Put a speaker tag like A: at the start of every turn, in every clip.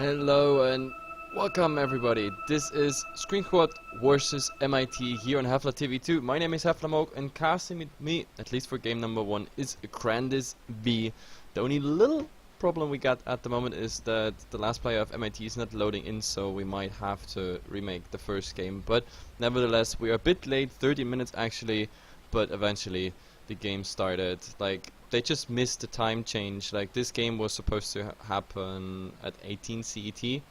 A: Hello and welcome everybody. This is Sqreen Squad versus MIT here on Heflatv 2. My name is Heflatv and casting with me, at least for game number 1, is Grandis V. The only little problem we got at the moment is that the last player of MIT is not loading in, so we might have to remake the first game. But nevertheless, we are a bit late, 30 minutes actually, but eventually the game started. Like, they just missed the time change. Like, this game was supposed to happen at 18 CET,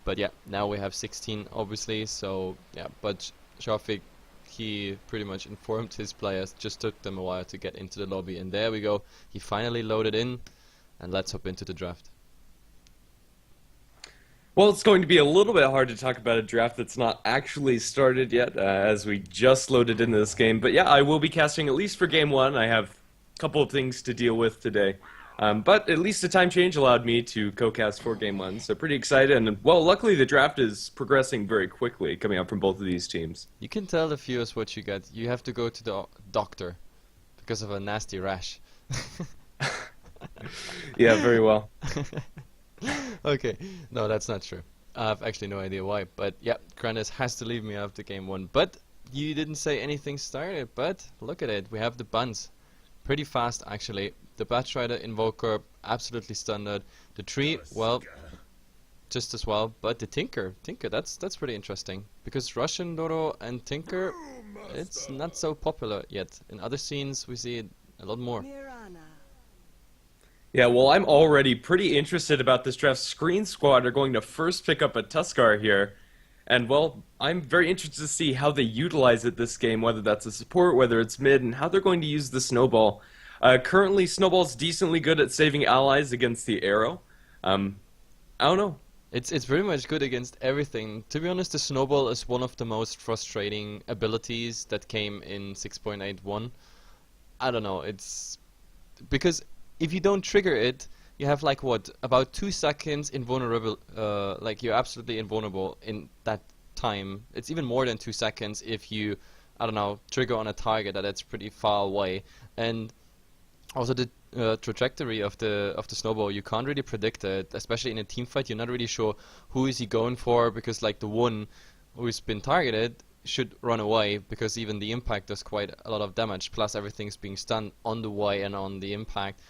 A: but yeah, now we have 16 obviously. So yeah, but Shafiq, he pretty much informed his players, just took them a while to get into the lobby, and there we go, he finally loaded in, and let's hop into the draft.
B: Well, it's going to be a little bit hard to talk about a draft that's not actually started yet, as we just loaded into this game. But yeah, I will be casting at least for game 1. I have a couple of things to deal with today. But at least the time change allowed me to co-cast for game 1, so pretty excited. And well, luckily the draft is progressing very quickly, coming out from both of these teams.
A: You can tell the viewers what you get. You have to go to the doctor because of a nasty rash.
B: Yeah, very well.
A: Okay, no, that's not true. I have actually no idea why, but yeah, Grandis has to leave me after game 1. But you didn't say anything started, but look at it, we have the buns. Pretty fast actually. The Batrider Invoker, absolutely standard. The tree, well, just as well, but the Tinker, that's pretty interesting. Because Russian Doro and Tinker, it's not so popular yet. In other scenes we see it a lot more.
B: Yeah, well, I'm already pretty interested about this draft. Sqreen Squad are going to first pick up a Tuskar here. And, well, I'm very interested to see how they utilize it this game, whether that's a support, whether it's mid, and how they're going to use the Snowball. Currently, Snowball's decently good at saving allies against the arrow. I don't know.
A: It's pretty much good against everything. To be honest, the Snowball is one of the most frustrating abilities that came in 6.81. I don't know, it's... because if you don't trigger it, you have like what, about 2 seconds invulnerable, like you're absolutely invulnerable in that time. It's even more than 2 seconds if you, I don't know, trigger on a target that's pretty far away. And also the trajectory of the Snowball, you can't really predict it, especially in a team fight. You're not really sure who is he going for, because like the one who's been targeted should run away, because even the impact does quite a lot of damage, plus everything's being stunned on the way and on the impact.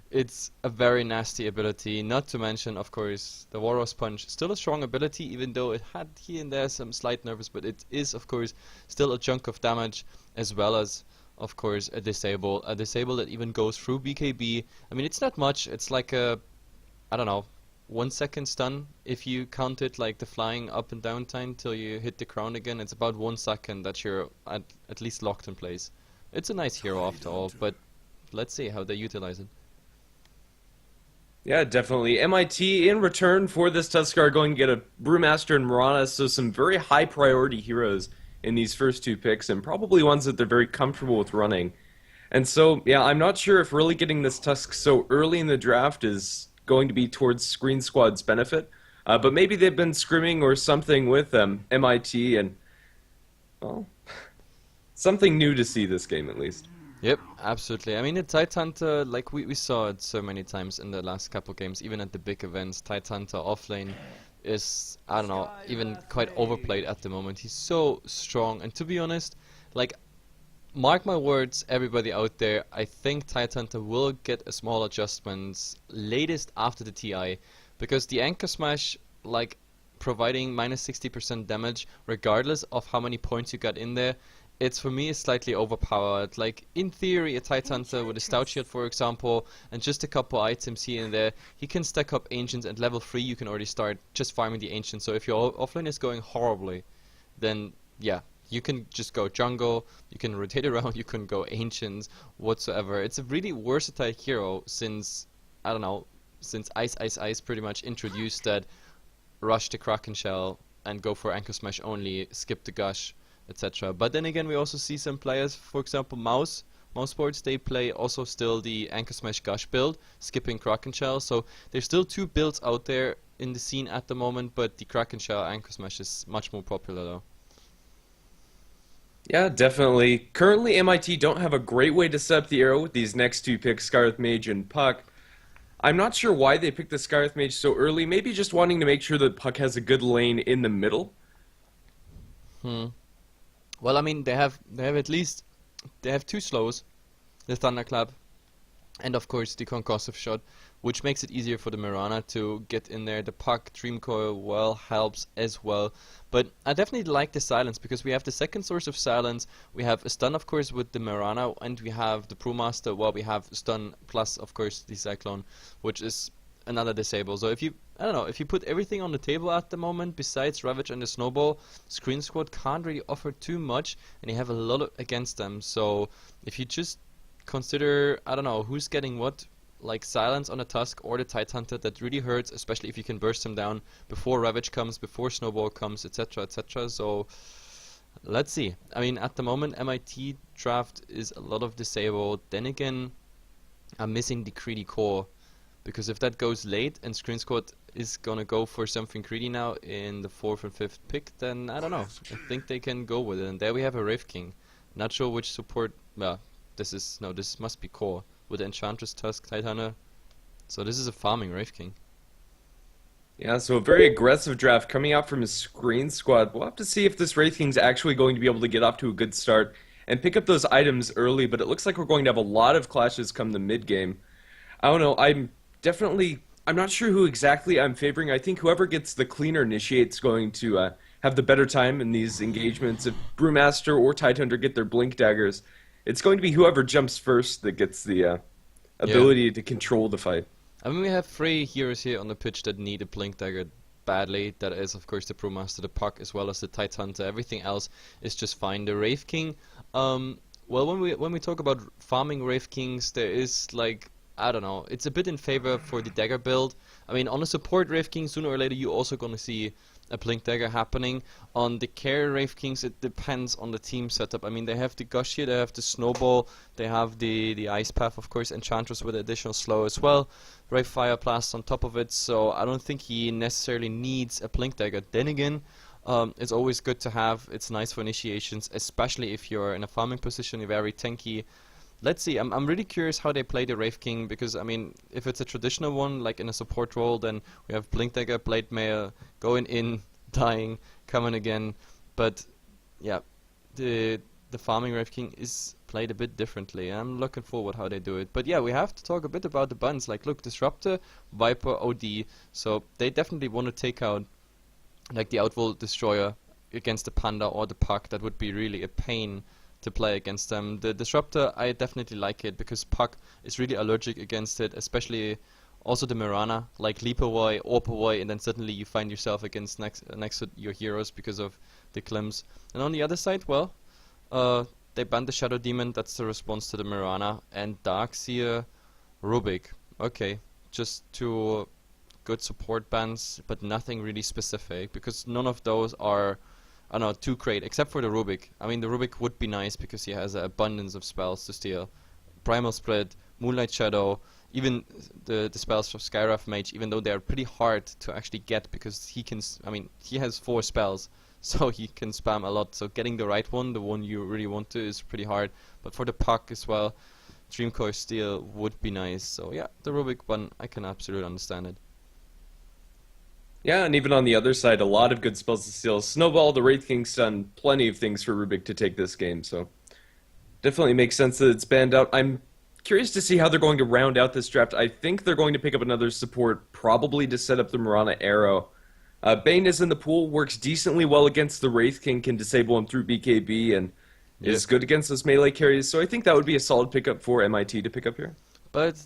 A: It's a very nasty ability, not to mention, of course, the Warhorse Punch. Still a strong ability, even though it had here and there some slight nerfs, but it is, of course, still a chunk of damage, as well as, of course, a disable. A disable that even goes through BKB. I mean, it's not much. It's like a, I don't know, 1 second stun. If you count it like the flying up and down time till you hit the crown again, it's about 1 second that you're at least locked in place. It's a nice hero after all, but let's see how they utilize it.
B: Yeah, definitely. MIT, in return for this Tuskar, are going to get a Brewmaster and Mirana, so some very high priority heroes in these first 2 picks, and probably ones that they're very comfortable with running. And so, yeah, I'm not sure if really getting this Tusk so early in the draft is going to be towards Sqreen Squad's benefit, but maybe they've been scrimming or something with MIT, and, well, something new to see this game at least.
A: Yep, absolutely. I mean, the Tidehunter, like we saw it so many times in the last couple games, even at the big events, Tidehunter offlane is, I don't know, even quite overplayed at the moment. He's so strong, and to be honest, like, mark my words, everybody out there, I think Tidehunter will get a small adjustment, latest after the TI, because the Anchor Smash, like, providing minus 60% damage, regardless of how many points you got in there, it's, for me, slightly overpowered. Like, in theory, a Tidehunter with a Stout Shield, for example, and just a couple items here and there, he can stack up Ancients, and level 3 you can already start just farming the Ancients. So if your offlane is going horribly, then, yeah, you can just go jungle, you can rotate around, you can go Ancients, whatsoever. It's a really versatile hero since, I don't know, since Ice pretty much introduced that rush the Kraken Shell and go for Anchor Smash only, skip the Gush, etc. But then again, we also see some players, for example, Mouse Sports, they play also still the Anchor Smash Gush build, skipping Kraken Shell. So there's still 2 builds out there in the scene at the moment, but the Kraken Shell Anchor Smash is much more popular though.
B: Yeah, definitely. Currently, MIT don't have a great way to set up the arrow with these next 2 picks, Scarlet Mage and Puck. I'm not sure why they picked the Sqreen Mage so early. Maybe just wanting to make sure that Puck has a good lane in the middle.
A: Hmm. Well, I mean, they have at least they have two slows, the Thunderclap, and of course the concussive shot, which makes it easier for the Mirana to get in there. The Puck Dream Coil well helps as well, but I definitely like the silence because we have the second source of silence. We have a stun, of course, with the Mirana, and we have the Brewmaster. Well, we have stun plus, of course, the Cyclone, which is another disable. So if you, I don't know, if you put everything on the table at the moment besides Ravage and the Snowball, Sqreen Squad can't really offer too much, and you have a lot against them. So if you just consider, I don't know, who's getting what, like Silence on the Tusk or the Tidehunter, that really hurts, especially if you can burst them down before Ravage comes, before Snowball comes, etc., etc. So let's see. I mean, at the moment, MIT draft is a lot of disabled. Then again, I'm missing the greedy core, because if that goes late and Sqreen Squad is gonna go for something greedy now in the 4th and 5th pick, then I don't know. I think they can go with it. And there we have a Wraith King. Not sure which support. Well, this must be core with the Enchantress, Tusk, Tidehunter. So this is a farming Wraith King.
B: Yeah, so a very aggressive draft coming out from his Sqreen Squad. We'll have to see if this Wraith King's actually going to be able to get off to a good start and pick up those items early, but it looks like we're going to have a lot of clashes come the mid game. I don't know, I'm not sure who exactly I'm favoring. I think whoever gets the cleaner initiate's going to have the better time in these engagements. If Brewmaster or Tidehunter get their Blink Daggers, it's going to be whoever jumps first that gets the ability to control the fight.
A: I mean, we have 3 heroes here on the pitch that need a Blink Dagger badly. That is, of course, the Brewmaster, the Puck, as well as the Tidehunter. Everything else is just fine. The Wraith King, well, when we talk about farming Wraith Kings, there is like, I don't know, it's a bit in favor for the dagger build. I mean, on a support Wraith King, sooner or later you're also gonna see a Blink Dagger happening. On the carry Wraith Kings, it depends on the team setup. I mean, they have the Gush here, they have the Snowball, they have the Ice Path, of course, Enchantress with additional slow as well. Wraith Fire Blast on top of it, so I don't think he necessarily needs a Blink Dagger. Then again, it's always good to have. It's nice for initiations, especially if you're in a farming position, you're very tanky. Let's see, I'm really curious how they play the Wraith King, because, I mean, if it's a traditional one, like in a support role, then we have Blink Dagger, Blade Mail, going in, dying, coming again. But, yeah, the farming Wraith King is played a bit differently. I'm looking forward how they do it. But yeah, we have to talk a bit about the buns. Like, look, Disruptor, Viper, OD, so they definitely want to take out, like, the Outworld Destroyer against the Panda or the Puck. That would be really a pain to play against them. The Disruptor, I definitely like it because Puck is really allergic against it, especially also the Mirana, like Leap Away, Orb Away, and then suddenly you find yourself against next to your heroes because of the Klims. And on the other side, well, they banned the Shadow Demon, that's the response to the Mirana, and Darkseer, Rubik. Okay, just two good support bans, but nothing really specific, because none of those are, I don't know, too great, except for the Rubik. I mean, the Rubik would be nice because he has an abundance of spells to steal. Primal Split, Moonlight Shadow, even the spells from Skyrath Mage, even though they're pretty hard to actually get because he can, I mean, he has 4 spells, so he can spam a lot. So getting the right one, the one you really want to, is pretty hard. But for the Puck as well, Dreamcore Steel would be nice. So yeah, the Rubik one, I can absolutely understand it.
B: Yeah, and even on the other side, a lot of good spells to steal. Snowball, the Wraith King's done plenty of things for Rubik to take this game, so definitely makes sense that it's banned out. I'm curious to see how they're going to round out this draft. I think they're going to pick up another support, probably to set up the Mirana Arrow. Bane is in the pool, works decently well against the Wraith King, can disable him through BKB, and is good against those melee carries, so I think that would be a solid pickup for MIT to pick up here.
A: But,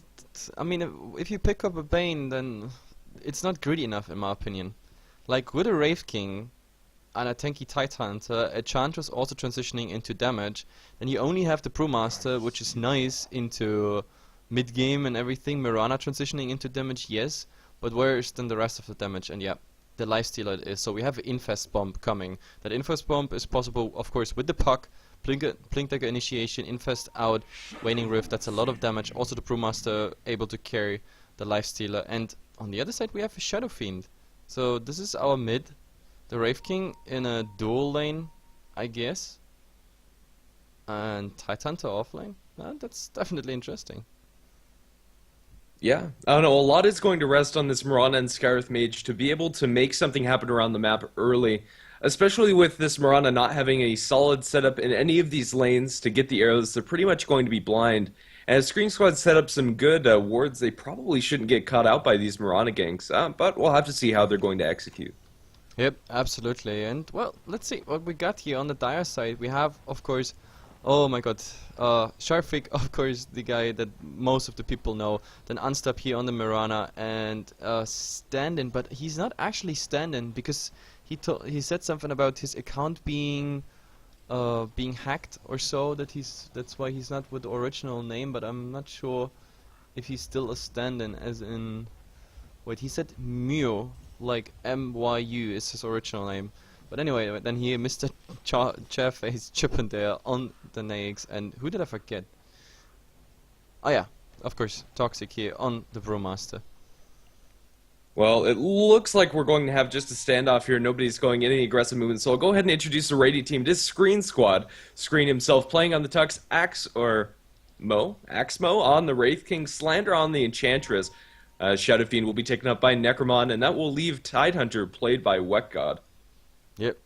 A: I mean, if you pick up a Bane, then it's not greedy enough, in my opinion. Like, with a Wraith King and a tanky Tidehunter, a Chantress also transitioning into damage, then you only have the Brewmaster, which is nice into mid-game and everything. Mirana transitioning into damage, yes, but where is then the rest of the damage? And yeah, the Lifestealer is. So we have an Infest Bomb coming. That Infest Bomb is possible, of course, with the Puck, Blink Dagger Initiation, Infest out, Waning Rift, that's a lot of damage. Also the Brewmaster able to carry the Lifestealer, and on the other side we have a Shadow Fiend. So this is our mid, the Wraith King in a dual lane, I guess, and Tidehunter off lane. That's definitely interesting.
B: Yeah, I don't know. A lot is going to rest on this Mirana and Sqreen mage to be able to make something happen around the map early, especially with this Mirana not having a solid setup in any of these lanes to get the arrows. They're pretty much going to be blind. And if Screen Squad set up some good wards, they probably shouldn't get caught out by these Mirana ganks, but we'll have to see how they're going to execute.
A: Yep, absolutely. And well, let's see what we got here on the Dire side. We have, of course, oh my god, Sharfik, of course, the guy that most of the people know. Then Unstop here on the Mirana and stand-in, but he's not actually stand-in because he said something about his account being hacked or so, that's why he's not with the original name, but I'm not sure if he's still a stand-in, as in, wait, he said Myu, like MYU is his original name. But anyway, then he Mr. Chairface chipping there on the Naix, and who did I forget? Oh yeah, of course, Toxic here on the Brewmaster.
B: Well, it looks like we're going to have just a standoff here. Nobody's going any aggressive movement, so I'll go ahead and introduce the Radiant team. This Sqreen squad. Sqreen himself playing on the Tux, Axmo on the Wraith King, Slander on the Enchantress. Shadow Fiend will be taken up by Necromon, and that will leave Tidehunter played by Wet God.
A: Yep.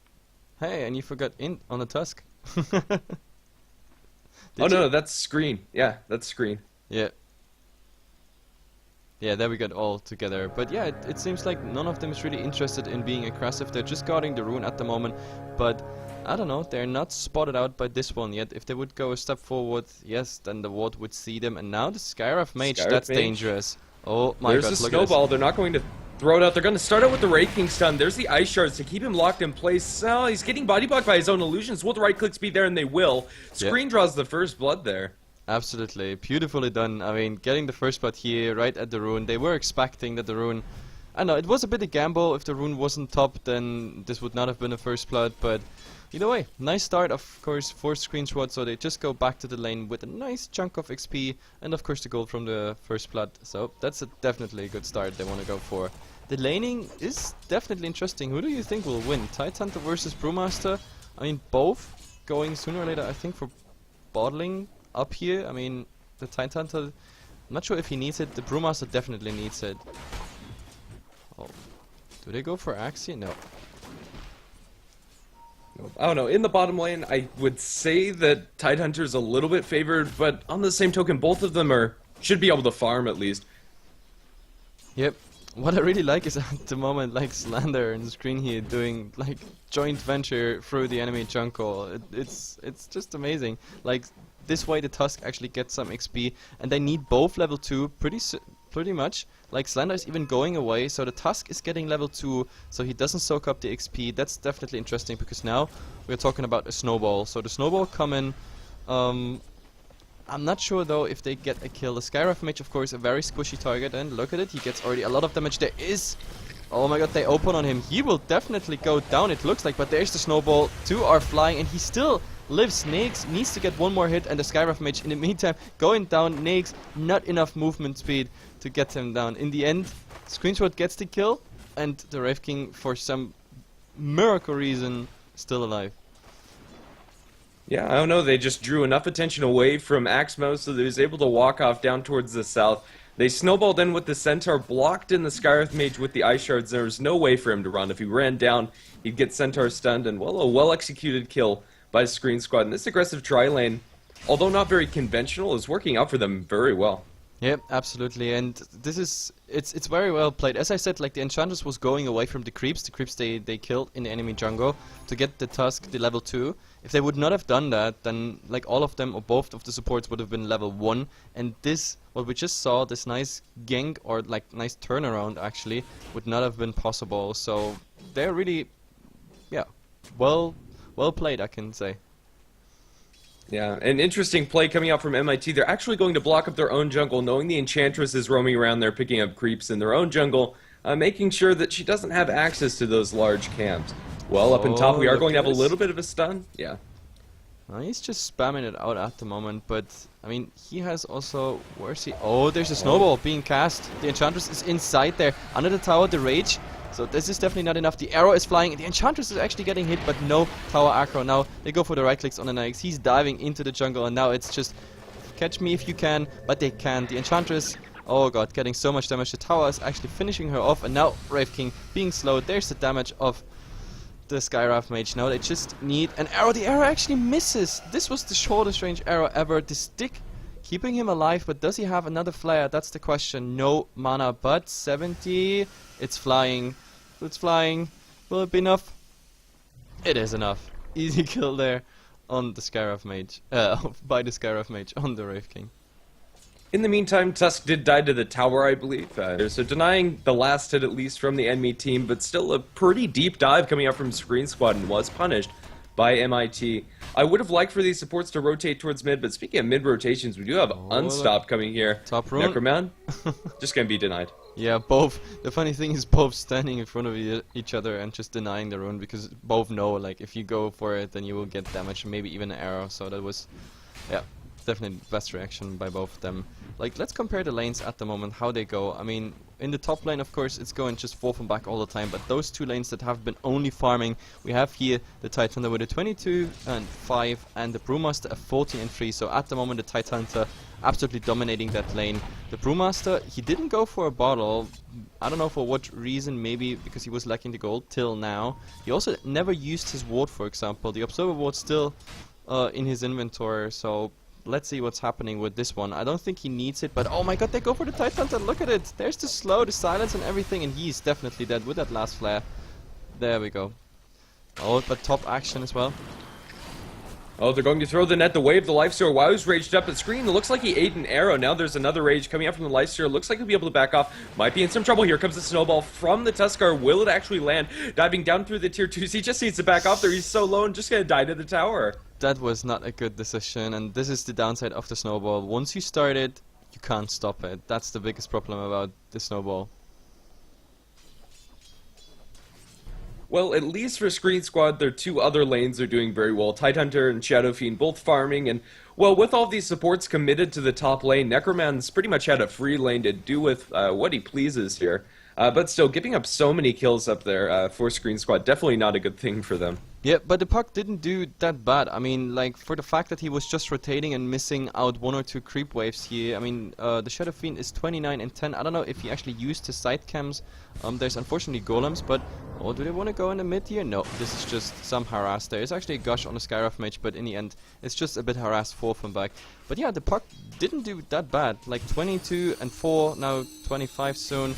A: Hey, and you forgot Int on the Tusk.
B: Oh no, that's Sqreen. Yeah, that's Sqreen.
A: Yeah. Yeah, there we got all together. But yeah, it seems like none of them is really interested in being aggressive. They're just guarding the rune at the moment. But I don't know, they're not spotted out by this one yet. If they would go a step forward, yes, then the ward would see them. And now the Sqreen Mage, that's dangerous. Oh my god,
B: there's a
A: look
B: snowball. They're not going to throw it out. They're going to start out with the Wraith King stun. There's the Ice Shards to keep him locked in place. Oh, he's getting body blocked by his own illusions. Will the right clicks be there? And they will. Sqreen draws the first blood there.
A: Absolutely, beautifully done. I mean, getting the first blood here, right at the rune. They were expecting that the rune... I know, it was a bit of gamble. If the rune wasn't top, then this would not have been a first blood, but... Either way, nice start, of course, for Sqreen Squad, so they just go back to the lane with a nice chunk of XP, and of course the gold from the first blood, so that's definitely a good start they want to go for. The laning is definitely interesting. Who do you think will win? Tidehunter versus Brewmaster? I mean, both going sooner or later, I think, for bottling up here. I mean, the Tidehunter, I'm not sure if he needs it. The Brewmaster definitely needs it. Oh, do they go for Axie? No.
B: I don't know. In the bottom lane, I would say that Tidehunter's a little bit favored, but on the same token, both of them should be able to farm at least.
A: Yep. What I really like is at the moment, like Slander and Sqreen here doing like joint venture through the enemy jungle. It's just amazing. Like this way, the Tusk actually gets some XP, and they need both level 2 pretty much. Like Slander is even going away, so the Tusk is getting level 2, so he doesn't soak up the XP. That's definitely interesting because now we're talking about a snowball. So the snowball coming. I'm not sure though if they get a kill. The Sqreen Mage, of course, a very squishy target, and look at it, he gets already a lot of damage. There is... Oh my god, they open on him. He will definitely go down, it looks like, but there's the snowball. 2 are flying, and he still lives. Naix needs to get one more hit, and the Sqreen Mage in the meantime going down. Naix, not enough movement speed to get him down. In the end, Sqreen Squad gets the kill, and the Wraith King, for some miracle reason, still alive.
B: Yeah, I don't know. They just drew enough attention away from Axmo so that he was able to walk off down towards the south. They snowballed in with the Centaur, blocked in the Sqreen Mage with the Ice Shards. There was no way for him to run. If he ran down, he'd get Centaur stunned, and well, a well-executed kill by Sqreen Squad. And this aggressive tri-lane, although not very conventional, is working out for them very well.
A: Yep, absolutely, and this is it's very well played. As I said, like the Enchantress was going away from the creeps they killed in the enemy jungle to get the Tusk, the level 2. If they would not have done that, then like all of them or both of the supports would have been level 1, and this, what we just saw, this nice gank or like nice turnaround actually, would not have been possible. So they're really, yeah, well played, I can say.
B: Yeah, an interesting play coming out from MIT. They're actually going to block up their own jungle, knowing the Enchantress is roaming around there picking up creeps in their own jungle, making sure that she doesn't have access to those large camps. Well, up in top, we are going to have a little bit of a stun. Yeah.
A: He's just spamming it out at the moment, but I mean, he has also... Where's he? Oh, there's a snowball being cast. The Enchantress is inside there, under the tower, the Rage. So this is definitely not enough. The arrow is flying, and the Enchantress is actually getting hit, but no tower aggro. Now they go for the right clicks on the Naix. He's diving into the jungle, and now it's just catch me if you can, but they can't. The Enchantress Oh god, getting so much damage. The tower is actually finishing her off, and now Wraith King being slowed. There's the damage of the Sqreen mage. Now they just need an arrow. The arrow actually misses. This was the shortest range arrow ever. The stick keeping him alive, but does he have another flare? That's the question. No mana, but 70. It's flying. It's flying. Will it be enough? It is enough. Easy kill there on the Sqreen mage. By the Sqreen mage on the Wraith King.
B: In the meantime, Tusk did die to the tower, I believe, so denying the last hit at least from the enemy team, but still a pretty deep dive coming up from Sqreen Squad and was punished by MIT. I would have liked for these supports to rotate towards mid, but speaking of mid rotations, we do have Unstop coming here.
A: Top rune.
B: Necroman, just gonna be denied.
A: Yeah, both. The funny thing is both standing in front of each other and just denying the rune, because both know, like, if you go for it, then you will get damage, maybe even an arrow. So that was, yeah, definitely the best reaction by both of them. Like, let's compare the lanes at the moment, how they go. I mean, in the top lane, of course, it's going just forth and back all the time, but those two lanes that have been only farming, we have here the Tidehunter with a 22 and 5 and the Brewmaster a 14 and 3. So at the moment, the Tidehunter absolutely dominating that lane. The Brewmaster, he didn't go for a bottle. I don't know for what reason, maybe because he was lacking the gold till now. He also never used his ward, for example. The Observer ward still in his inventory, so let's see what's happening with this one. I don't think he needs it, but oh my god, they go for the Tidehunter. Look at it. There's the slow, the silence and everything, and he's definitely dead with that last flare. There we go. Oh, but top action as well.
B: Oh, they're going to throw the net, the wave, the lifesteal. Wow's raged up at Sqreen. It looks like he ate an arrow. Now there's another rage coming out from the lifesteal. Looks like he'll be able to back off. Might be in some trouble. Here comes the snowball from the Tuskar. Will it actually land? Diving down through the tier 2s. He just needs to back off there. He's so low and just gonna die to the tower.
A: That was not a good decision, and this is the downside of the snowball. Once you start it, you can't stop it. That's the biggest problem about the snowball.
B: Well, at least for Sqreen Squad, their two other lanes are doing very well. Tidehunter and Shadow Fiend both farming, and well, with all these supports committed to the top lane, Necroman's pretty much had a free lane to do with what he pleases here. But still, giving up so many kills up there for Sqreen Squad, definitely not a good thing for them.
A: Yeah, but the puck didn't do that bad. I mean, like, for the fact that he was just rotating and missing out 1 or 2 creep waves here. I mean, the Shadow Fiend is 29 and 10. I don't know if he actually used his side cams. There's unfortunately golems, but oh, do they want to go in the mid here? No, this is just some harass. There is actually a gush on the Sqreen mage, but in the end, it's just a bit harassed forth and back. But yeah, the puck didn't do that bad. Like 22 and 4, now 25 soon.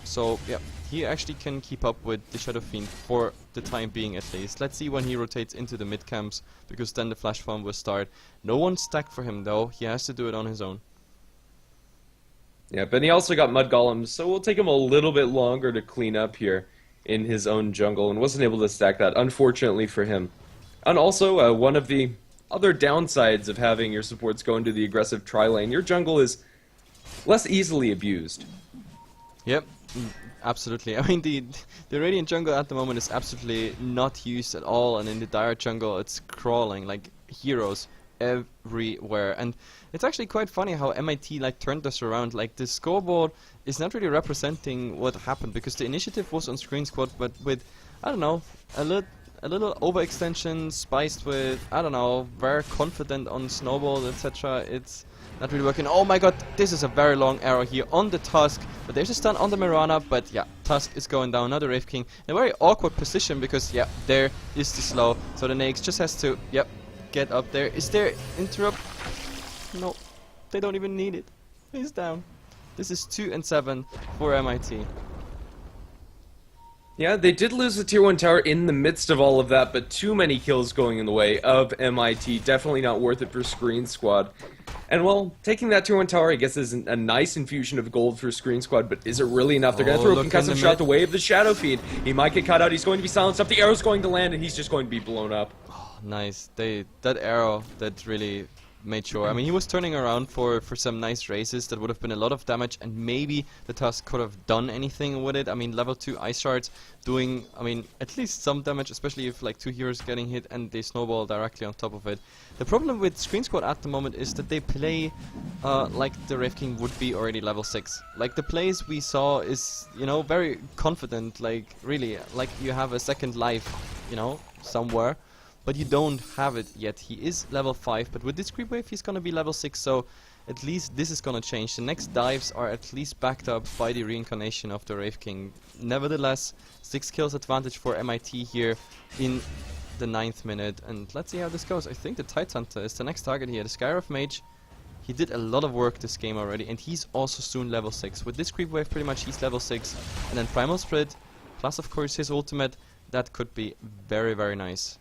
A: So yeah, he actually can keep up with the Shadow Fiend for the time being at least. Let's see when he rotates into the mid camps, because then the flash farm will start. No one stacked for him though, he has to do it on his own.
B: Yeah, but he also got mud golems, so it'll take him a little bit longer to clean up here in his own jungle, and wasn't able to stack that, unfortunately for him. And also, one of the other downsides of having your supports go into the aggressive tri-lane, your jungle is less easily abused.
A: Yep. Absolutely. I mean, the Radiant jungle at the moment is absolutely not used at all, and in the Dire jungle it's crawling like heroes everywhere. And it's actually quite funny how MIT like turned this around. Like, the scoreboard is not really representing what happened, because the initiative was on Sqreen Squad, but with, I don't know, a little overextension spiced with, I don't know, very confident on snowball, etc. It's not really working. Oh my god, this is a very long arrow here on the Tusk, but there's a stun on the Mirana, but yeah, Tusk is going down, another Wraith King. In a very awkward position, because yeah, there is the slow, so the Naix just has to, yep, get up there. Is there interrupt? No, they don't even need it. He's down. This is 2 and 7 for MIT.
B: Yeah, they did lose the tier 1 tower in the midst of all of that, but too many kills going in the way of MIT. Definitely not worth it for Sqreen Squad. And well, taking that tier 1 tower, I guess, is a nice infusion of gold for Sqreen Squad, but is it really enough? They're going to throw a concussive shot to wave the Shadow Fiend. He might get cut out, he's going to be silenced up, the arrow's going to land, and he's just going to be blown up.
A: Oh, nice. That arrow, that really made sure. I mean, he was turning around for some nice races that would have been a lot of damage, and maybe the Tusk could have done anything with it. I mean, level 2 ice shards doing, I mean, at least some damage, especially if like 2 heroes getting hit and they snowball directly on top of it. The problem with Sqreen Squad at the moment is that they play like the Wraith King would be already level 6. Like, the plays we saw is, you know, very confident, like really, like you have a second life, you know, somewhere. But you don't have it yet. He is level 5, but with this creep wave he's gonna be level 6, so at least this is gonna change. The next dives are at least backed up by the reincarnation of the Wraith King. Nevertheless, 6 kills advantage for MIT here in the 9th minute, and let's see how this goes. I think the Tidehunter is the next target here. The Sqreen Mage, he did a lot of work this game already, and he's also soon level 6. With this creep wave, pretty much he's level 6, and then Primal Split, plus of course his ultimate, that could be very, very nice.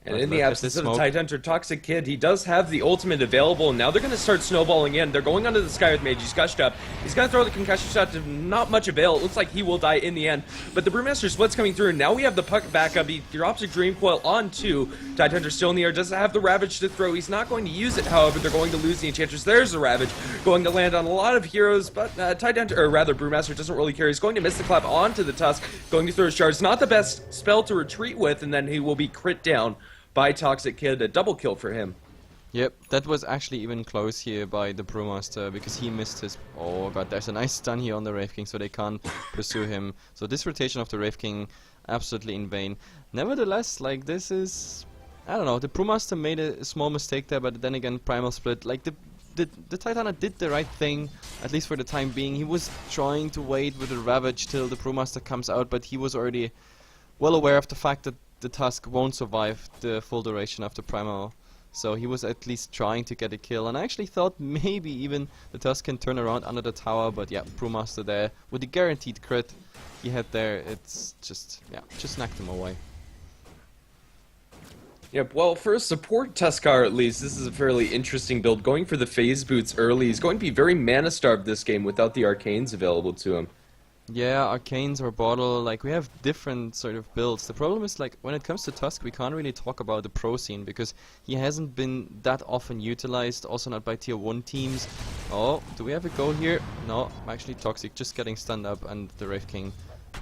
B: And in the absence of the Tidehunter, Toxic Kid, he does have the ultimate available, and now they're going to start snowballing in. They're going onto the Sqreen Mage. He's gushed up. He's going to throw the concussion shot to not much avail. It looks like he will die in the end. But the Brewmaster Split's coming through, and now we have the puck backup. He drops a Dream Coil on 2. Tidehunter still in the air, doesn't have the Ravage to throw. He's not going to use it, however. They're going to lose the Enchantress. There's the Ravage, going to land on a lot of heroes, but Tidehunter, or rather Brewmaster, doesn't really care. He's going to miss the clap onto the Tusk, going to throw his charge. Not the best spell to retreat with, and then he will be crit down by Toxic Kid. A double kill for him.
A: Yep, that was actually even close here by the Brewmaster, because he missed his... Oh god, there's a nice stun here on the Wraith King, so they can't pursue him. So this rotation of the Wraith King, absolutely in vain. Nevertheless, like, this is... I don't know, the Brewmaster made a small mistake there, but then again, Primal Split, like, the Tidehunter did the right thing, at least for the time being. He was trying to wait with the Ravage till the Brewmaster comes out, but he was already well aware of the fact that the Tusk won't survive the full duration of the Primal, so he was at least trying to get a kill, and I actually thought maybe even the Tusk can turn around under the tower, but yeah, Brewmaster there with the guaranteed crit he had there, it's just, yeah, just knocked him away.
B: Yep, well, for a support Tuskar at least, this is a fairly interesting build. Going for the phase boots early, he's going to be very mana starved this game without the arcanes available to him.
A: Yeah, arcanes or bottle, like, we have different sort of builds. The problem is, like, when it comes to Tusk, we can't really talk about the pro scene, because he hasn't been that often utilized, also not by tier 1 teams. Oh, do we have a go here? No, actually Toxic just getting stunned up, and the Wraith King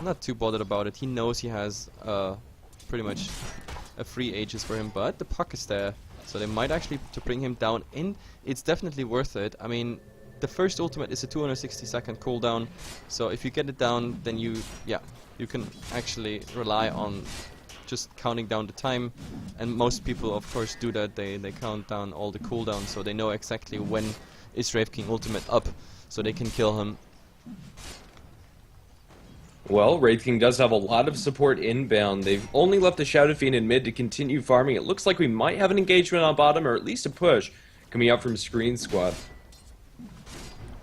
A: not too bothered about it. He knows he has pretty much a free Aegis for him, but the puck is there, so they might actually to bring him down, and it's definitely worth it. I mean, the first ultimate is a 260-second cooldown, so if you get it down, then you can actually rely on just counting down the time, and most people of course do that. They count down all the cooldowns, so they know exactly when is Wraith King ultimate up, so they can kill him.
B: Well, Wraith King does have a lot of support inbound. They've only left the Shadow Fiend in mid to continue farming. It looks like we might have an engagement on bottom, or at least a push coming out from Sqreen squad.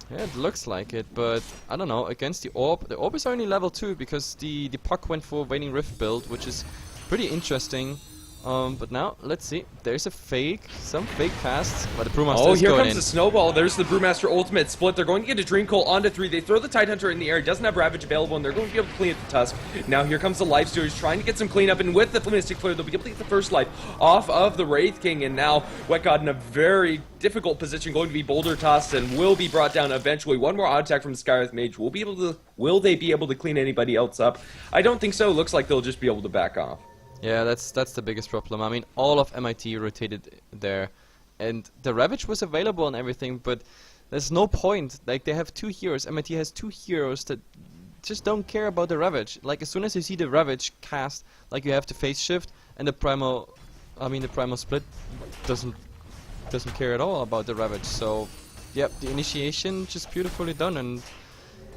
A: Yeah, it looks like it, but I don't know, against the Orb is only level 2, because the puck went for Waning Rift build, which is pretty interesting. But now, let's see, there's some fake casts, but the Brewmaster is
B: here
A: going
B: comes
A: in.
B: the snowball. There's the Brewmaster ultimate split. They're going to get a Dream Coil onto 3. They throw the Tidehunter in the air. He doesn't have Ravage available, and they're going to be able to clean up the Tusk. Now here comes the Life Stealer. He's trying to get some cleanup, and with the Mystic Flare, they'll be able to get the first life off of the Wraith King, and now Wet God in a very difficult position, going to be boulder tossed, and will be brought down eventually. One more odd attack from Sqreen Mage. Will they be able to clean anybody else up? I don't think so. Looks like they'll just be able to back off.
A: Yeah, that's the biggest problem. I mean, all of MIT rotated there, and the Ravage was available and everything, but there's no point. Like, they have 2 heroes. MIT has 2 heroes that just don't care about the Ravage. Like, as soon as you see the Ravage cast, like, you have to phase shift, and the Primal Split doesn't care at all about the Ravage. So, yep, the initiation just beautifully done, and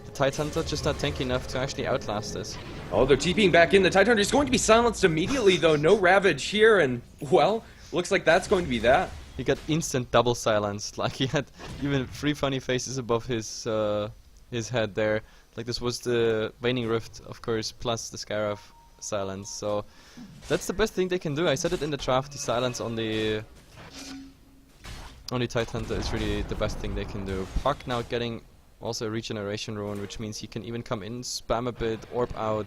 A: the Tidehunter just not tanky enough to actually outlast this.
B: Oh, they're TPing back in. The Tidehunter is going to be silenced immediately, though. No Ravage here, and, well, looks like that's going to be that.
A: He got instant double silenced. Like, he had even 3 funny faces above his head there. Like, this was the Waning Rift, of course, plus the Sqreen silence. So, that's the best thing they can do. I said it in the draft, the silence on the Tidehunter is really the best thing they can do. Puck now getting also a regeneration rune, which means he can even come in, spam a bit, orb out,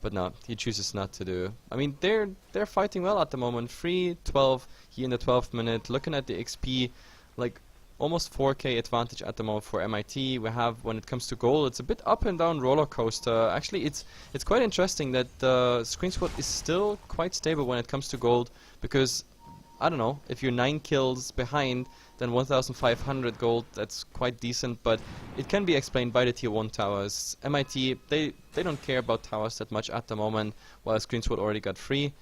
A: but no, he chooses not to do. I mean, they're fighting well at the moment. 3-12 here in the 12th minute. Looking at the XP, like almost 4k advantage at the moment for MIT. We have, when it comes to gold, it's a bit up and down roller coaster. Actually, it's quite interesting that the Sqreen squad is still quite stable when it comes to gold, because I don't know, if you're 9 kills behind, then 1,500 gold, that's quite decent, but it can be explained by the tier 1 towers. MIT, they don't care about towers that much at the moment, while Sqreen squad already got 3.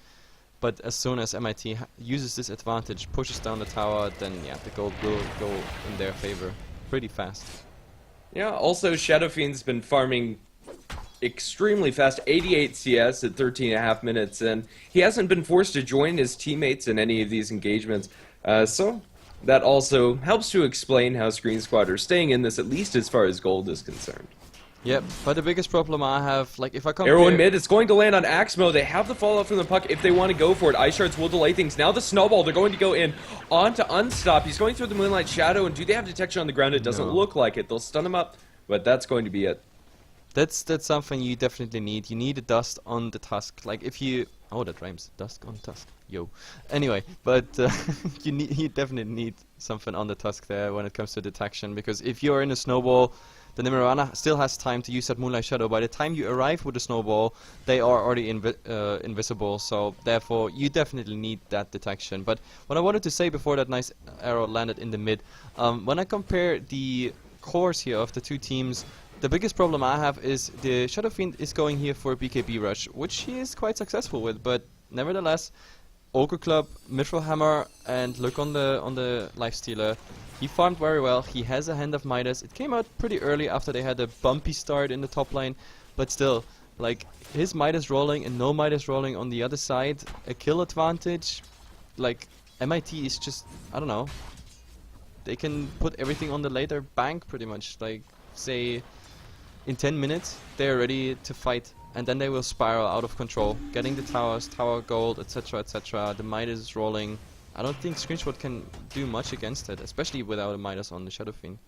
A: But as soon as MIT uses this advantage, pushes down the tower, then yeah, the gold will go in their favor pretty fast.
B: Yeah, also Shadow Fiend's been farming extremely fast, 88 CS at 13.5 minutes, and he hasn't been forced to join his teammates in any of these engagements. So that also helps to explain how Sqreen Squad are staying in this, at least as far as gold is concerned.
A: Yep, but the biggest problem I have, like if I compare...
B: Arrow in mid, it's going to land on Axmo. They have the fallout from the puck if they want to go for it. Ice Shards will delay things. Now the snowball, they're going to go in onto Unstop. He's going through the Moonlight Shadow, and do they have detection on the ground? It doesn't look like it. They'll stun him up, but that's going to be it.
A: That's something you definitely need. You need a dust on the tusk. Like if you... Oh, that rhymes. Dust on tusk. Yo. Anyway, but you definitely need something on the tusk there when it comes to detection, because if you're in a snowball, the Nimirana still has time to use that Moonlight Shadow. By the time you arrive with the snowball, they are already invisible, so therefore you definitely need that detection. But what I wanted to say before that nice arrow landed in the mid, when I compare the cores here of the two teams, the biggest problem I have is the Shadow Fiend is going here for a BKB rush, which he is quite successful with, but nevertheless, Ogre Club, Mithril Hammer, and look on the Lifestealer. He farmed very well. He has a Hand of Midas. It came out pretty early after they had a bumpy start in the top lane, but still, like his Midas rolling and no Midas rolling on the other side, a kill advantage. Like MIT is just, I don't know. They can put everything on the later bank pretty much. Like say, in 10 minutes they're ready to fight, and then they will spiral out of control, getting the towers, tower gold, etc., etc. The Midas is rolling. I don't think Sqreen Squad can do much against it, especially without a Midas on the Shadow Fiend.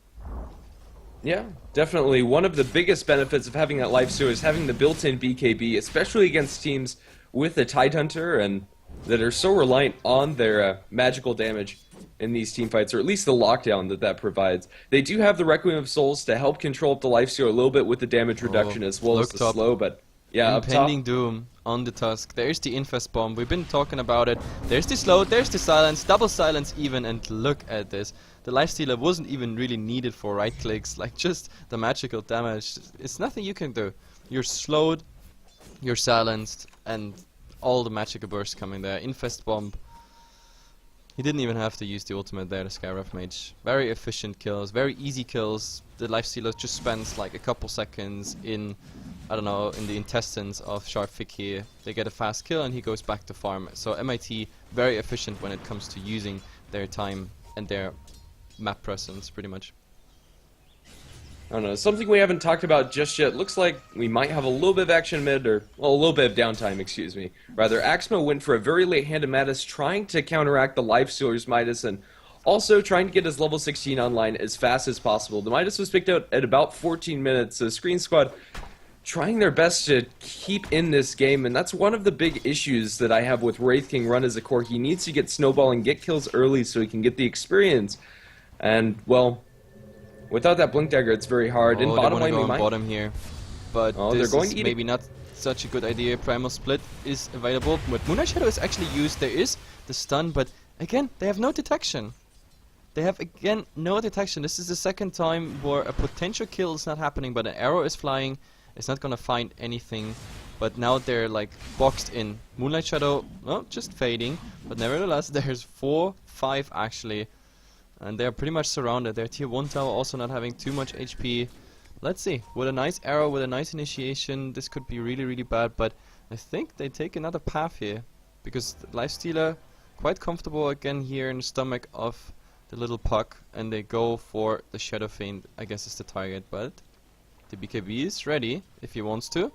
B: Yeah, definitely. One of the biggest benefits of having that life steal is having the built-in BKB, especially against teams with a Tidehunter and that are so reliant on their magical damage in these team fights, or at least the lockdown that provides. They do have the Requiem of Souls to help control up the life steal a little bit with the damage reduction as well as the slow, but yeah,
A: Impending Doom on the Tusk. There's the Infest Bomb. We've been talking about it. There's the slow, there's the silence, double silence even, and look at this. The Lifestealer wasn't even really needed for right clicks, like just the magical damage. It's nothing you can do. You're slowed, you're silenced, and all the magical bursts coming there. Infest Bomb. He didn't even have to use the ultimate there, the Skyrev Mage. Very efficient kills, very easy kills. The Lifestealer just spends like a couple seconds in, I don't know, in the intestines of Sharpfik here. They get a fast kill and he goes back to farm. So MIT, very efficient when it comes to using their time and their map presence, pretty much.
B: I don't know, something we haven't talked about just yet. Looks like we might have a little bit of action mid, or, well, a little bit of downtime, excuse me. Rather, Axmo went for a very late hand of Midas, trying to counteract the Lifestealer's Midas, and also trying to get his level 16 online as fast as possible. The Midas was picked out at about 14 minutes, so Sqreen Squad trying their best to keep in this game, and that's one of the big issues that I have with Wraith King run as a core. He needs to get snowball and get kills early so he can get the experience, and, well, without that Blink Dagger, it's very hard. In bottom lane, we might...
A: bottom here, but this is maybe not such a good idea. Primal Split is available. With Moonlight Shadow is actually used, there is the stun, but again, they have no detection. They have, again, no detection. This is the second time where a potential kill is not happening, but an arrow is flying. It's not gonna find anything. But now they're, like, boxed in. Moonlight Shadow, well, just fading, but nevertheless, there's 4, 5 actually. And they're pretty much surrounded. Their tier 1 tower also not having too much HP. Let's see. With a nice arrow, with a nice initiation, this could be really, really bad. But I think they take another path here. Because the Lifestealer, quite comfortable again here in the stomach of the little puck. And they go for the Shadow Fiend, I guess is the target. But the BKB is ready if he wants to.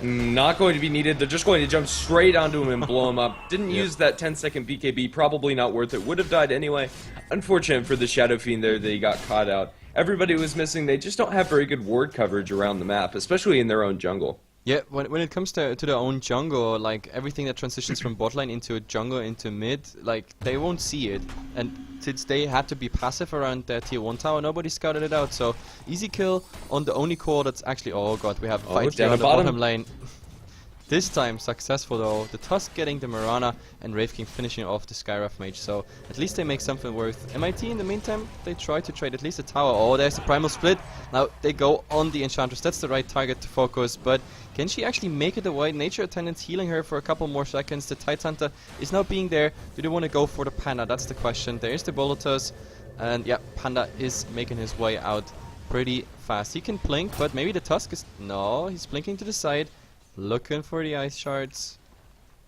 B: Not going to be needed. They're just going to jump straight onto him and blow him up. Didn't use that 10-second BKB. Probably not worth it. Would have died anyway. Unfortunate for the Shadow Fiend there that he got caught out. Everybody was missing. They just don't have very good ward coverage around the map, especially in their own jungle.
A: Yeah, when it comes to their own jungle, like everything that transitions from bot lane into a jungle into mid, like they won't see it. And since they had to be passive around their tier 1 tower, nobody scouted it out. So easy kill on the only core that's actually, oh god, we have a fight here on the bottom lane. This time successful though. The Tusk getting the Mirana and Wraith King finishing off the Sqreen Mage. So at least they make something worth. MIT in the meantime, they try to trade at least a tower. Oh, there's the Primal Split. Now they go on the Enchantress. That's the right target to focus. But can she actually make it away? Nature Attendant's healing her for a couple more seconds. The Tide Hunter is now being there. Do they want to go for the Panda? That's the question. There is the Bolotus. And yeah, Panda is making his way out pretty fast. He can blink, but maybe the Tusk is... No, he's blinking to the side. Looking for the ice shards.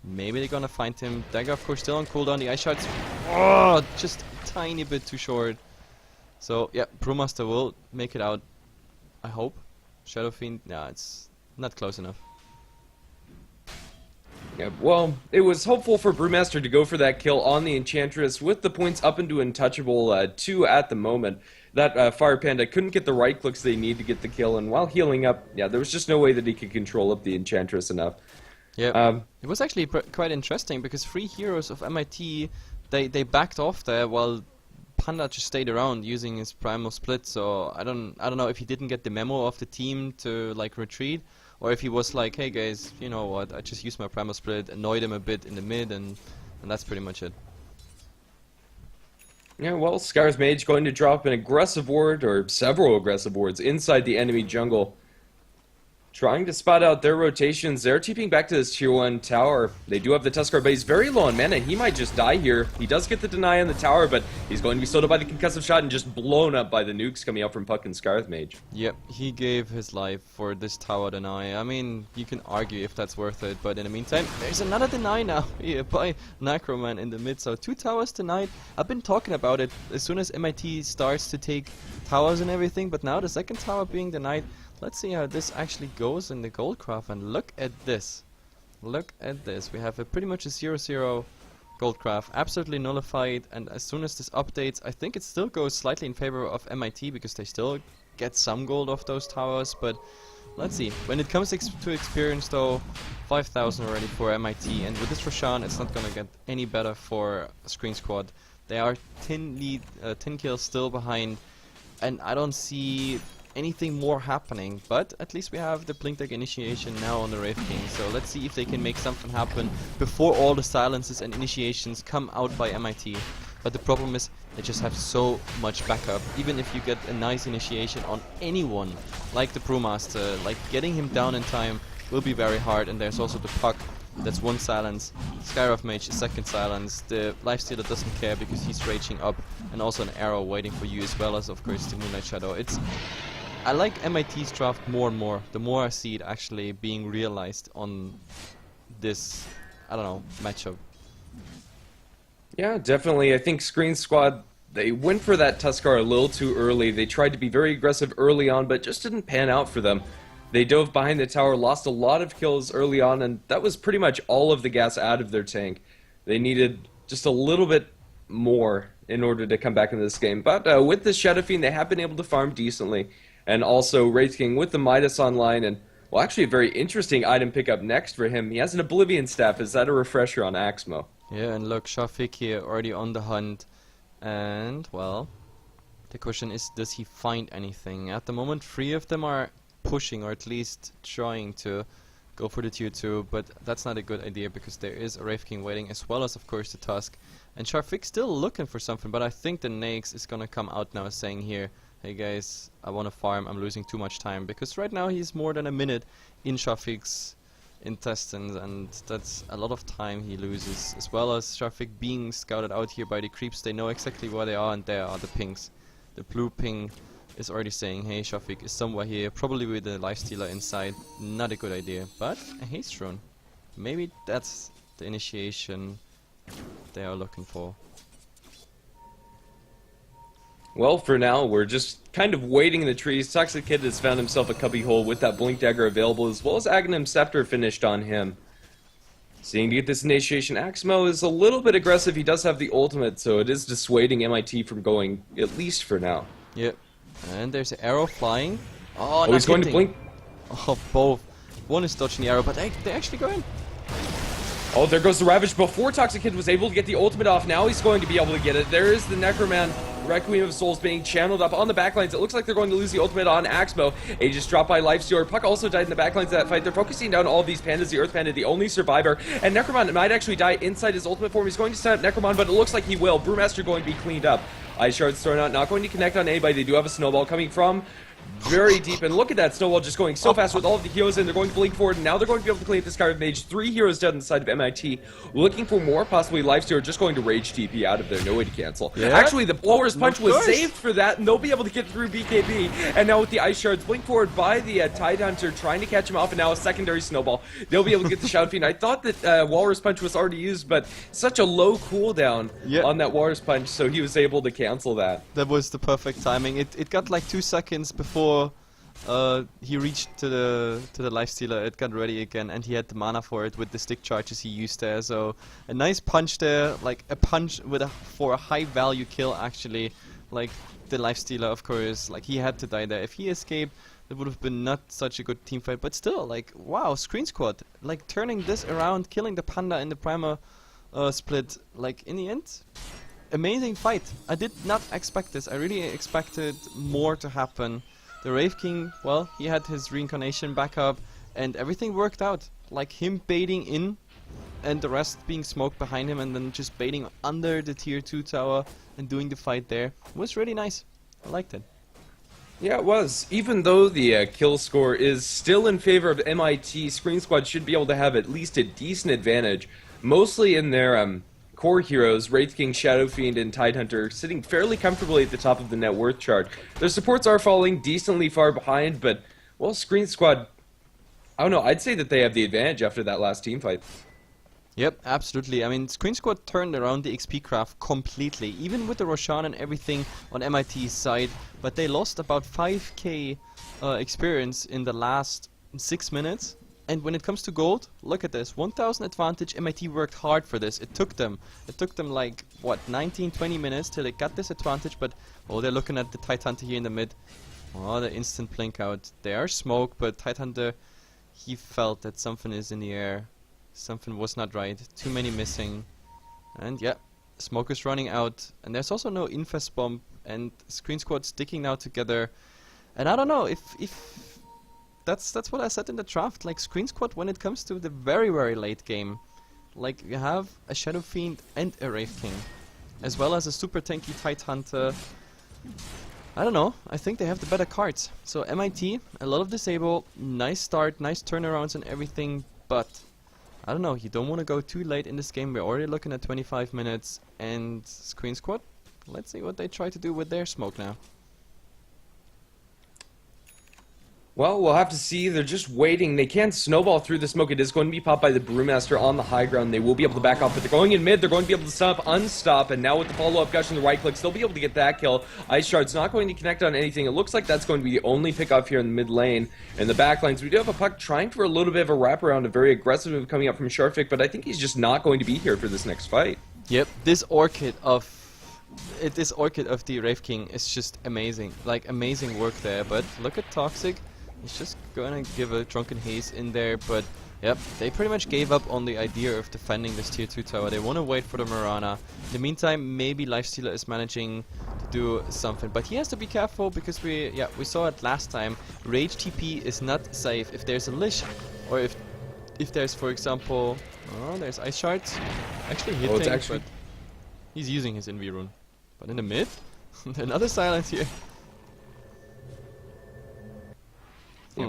A: Maybe they're gonna find him. Dagger, of course, still on cooldown. The ice shards, oh, just a tiny bit too short. So yeah, Brewmaster will make it out. I hope. Shadow Fiend, nah, it's not close enough.
B: Yeah, well, it was hopeful for Brewmaster to go for that kill on the Enchantress with the points up into untouchable 2 at the moment. That Fire Panda couldn't get the right clicks they need to get the kill, and while healing up, yeah, there was just no way that he could control up the Enchantress enough.
A: Yeah, it was actually quite interesting because 3 heroes of MIT, they backed off there while Panda just stayed around using his Primal Split. So I don't know if he didn't get the memo of the team to like retreat, or if he was like, hey guys, you know what, I just used my Primal Split, annoyed him a bit in the mid, and that's pretty much it.
B: Yeah, well, Sqreen Mage going to drop an aggressive ward, or several aggressive wards, inside the enemy jungle. Trying to spot out their rotations. They're TPing back to this tier 1 tower. They do have the Tuskar, but he's very low on mana. He might just die here. He does get the deny on the tower, but he's going to be slowed up by the concussive shot and just blown up by the nukes coming out from Puck and Sqreen Mage.
A: Yep, he gave his life for this tower deny. I mean, you can argue if that's worth it, but in the meantime, there's another deny now here by Necroman in the mid. So 2 towers denied. I've been talking about it as soon as MIT starts to take towers and everything, but now the second tower being denied. Let's see how this actually goes in the Goldcraft, and look at this. Look at this. We have pretty much a 0-0 Goldcraft, absolutely nullified, and as soon as this updates, I think it still goes slightly in favor of MIT because they still get some gold off those towers, but let's see. When it comes to experience though, 5,000 already for MIT, and with this Roshan, it's not gonna get any better for Sqreen Squad. They are 10 kills still behind, and I don't see anything more happening, but at least we have the Blink Deck initiation now on the Wraith King, so let's see if they can make something happen before all the silences and initiations come out by MIT. But the problem is they just have so much backup. Even if you get a nice initiation on anyone, like the Brewmaster, like getting him down in time will be very hard, and there's also the Puck. That's 1 silence. Sqreen Mage is 2nd silence. The Lifestealer doesn't care because he's raging up, and also an arrow waiting for you, as well as of course the Moonlight Shadow. I like MIT's draft more and more, the more I see it actually being realized on this, I don't know, matchup.
B: Yeah, definitely. I think Sqreen Squad, they went for that Tuskar a little too early. They tried to be very aggressive early on, but just didn't pan out for them. They dove behind the tower, lost a lot of kills early on, and that was pretty much all of the gas out of their tank. They needed just a little bit more in order to come back into this game. But with the Shadow Fiend, they have been able to farm decently. And also Wraith King with the Midas online, and well, actually a very interesting item pickup next for him. He has an Oblivion Staff. Is that a refresher on Axmo?
A: Yeah, and look, Shafik here already on the hunt, and well, the question is, does he find anything? At the moment, 3 of them are pushing, or at least trying to go for the tier 2, but that's not a good idea because there is a Wraith King waiting, as well as of course the Tusk. And Sharfik still looking for something, but I think the Naix is gonna come out now saying here, hey guys, I wanna farm, I'm losing too much time, because right now he's more than a minute in Shafik's intestines, and that's a lot of time he loses, as well as Shafik being scouted out here by the creeps. They know exactly where they are, and there are the pings. The blue ping is already saying, hey, Shafik is somewhere here, probably with the Lifestealer inside. Not a good idea, but a haste rune. Maybe that's the initiation they are looking for.
B: Well, for now, we're just kind of waiting in the trees. Toxic Kid has found himself a cubby hole with that Blink Dagger available, as well as Aghanim Scepter finished on him. Seeing to get this initiation, Axmo is a little bit aggressive. He does have the ultimate, so it is dissuading MIT from going, at least for now.
A: Yep. And there's an arrow flying. Oh,
B: he's going to blink.
A: Oh, both. One is dodging the arrow, but they actually go in.
B: Oh, there goes the Ravage. Before Toxic Kid was able to get the ultimate off, now he's going to be able to get it. There is the Necroman Requiem of Souls being channeled up on the backlines. It looks like they're going to lose the ultimate on Axmo. Aegis dropped by Lifestealer. Puck also died in the backlines of that fight. They're focusing down all of these pandas. The Earth Panda, the only survivor. And Necromon might actually die inside his ultimate form. He's going to stand up Necromon, but it looks like he will. Brewmaster going to be cleaned up. Ice Shards thrown out, not going to connect on anybody. They do have a snowball coming from very deep, and look at that snowball just going so fast with all of the heroes in. They're going to blink forward, and now they're going to be able to clean up this Scarab Mage. 3 heroes dead on the side of MIT. Looking for more, possibly Lifestealer just going to Rage TP out of there. No way to cancel. Yeah. Actually, the Walrus Punch was saved for that, and they'll be able to get through BKB. And now with the Ice Shards, blink forward by the Tidehunter, trying to catch him off, and now a secondary snowball. They'll be able to get the Shadow Fiend. I thought that Walrus Punch was already used, but such a low cooldown on that Walrus Punch, so he was able to cancel that.
A: That was the perfect timing. It got like 2 seconds before he reached to the Lifestealer. It got ready again, and he had the mana for it with the stick charges he used there. So a nice punch there, like a punch with for a high value kill actually. Like the Lifestealer, of course, like he had to die there. If he escaped, it would have been not such a good team fight. But still, like wow, Sqreen Squad, like turning this around, killing the Panda in the Primer split. Like in the end, amazing fight. I did not expect this. I really expected more to happen. The Wraith King, well, he had his reincarnation back up, and everything worked out. Like him baiting in, and the rest being smoked behind him, and then just baiting under the tier 2 tower and doing the fight there. It was really nice. I liked it.
B: Yeah, it was. Even though the kill score is still in favor of MIT, Sqreen Squad should be able to have at least a decent advantage. Mostly in their core heroes, Wraith King, Shadow Fiend, and Tidehunter sitting fairly comfortably at the top of the net worth chart. Their supports are falling decently far behind, but, well, Sqreen Squad, I don't know, I'd say that they have the advantage after that last team fight.
A: Yep, absolutely. I mean, Sqreen Squad turned around the XP craft completely, even with the Roshan and everything on MIT's side, but they lost about 5k experience in the last 6 minutes. And when it comes to gold, look at this, 1000 advantage. MIT worked hard for this. It took them like, what, 19-20 minutes till they got this advantage, but, oh, they're looking at the Tidehunter here in the mid. Oh, the instant blink out. They are smoked, but Tidehunter, he felt that something is in the air. Something was not right. Too many missing. And yeah, smoke is running out. And there's also no infest bomb, and Sqreen Squad sticking now together. And I don't know if That's what I said in the draft, like Sqreen Squad when it comes to the very, very late game. Like you have a Shadow Fiend and a Wraith King, as well as a super tanky Tidehunter. I don't know, I think they have the better cards. So MIT, a lot of disable, nice start, nice turnarounds and everything, but I don't know, you don't want to go too late in this game. We're already looking at 25 minutes, and Sqreen Squad, let's see what they try to do with their smoke now.
B: Well, we'll have to see. They're just waiting. They can't snowball through the smoke. It is going to be popped by the Brewmaster on the high ground. They will be able to back off, but they're going in mid. They're going to be able to stop, unstop, and now with the follow-up gush and the right clicks, they'll be able to get that kill. Ice Shard's not going to connect on anything. It looks like that's going to be the only pickoff here in the mid lane. In the back lines, we do have a Puck trying for a little bit of a wraparound, a very aggressive move coming up from Sharfik, but I think he's just not going to be here for this next fight.
A: Yep, this Orchid of the Wraith King is just amazing. Like, amazing work there, but look at Toxic. He's just gonna give a Drunken Haze in there, but yep, they pretty much gave up on the idea of defending this tier 2 tower. They want to wait for the Mirana. In the meantime, maybe Lifestealer is managing to do something, but he has to be careful because we saw it last time. Rage TP is not safe. If there's a Lich, or if there's, for example, oh, there's Ice Shards actually hitting, but he's using his Invi rune. But in the mid, another silence here.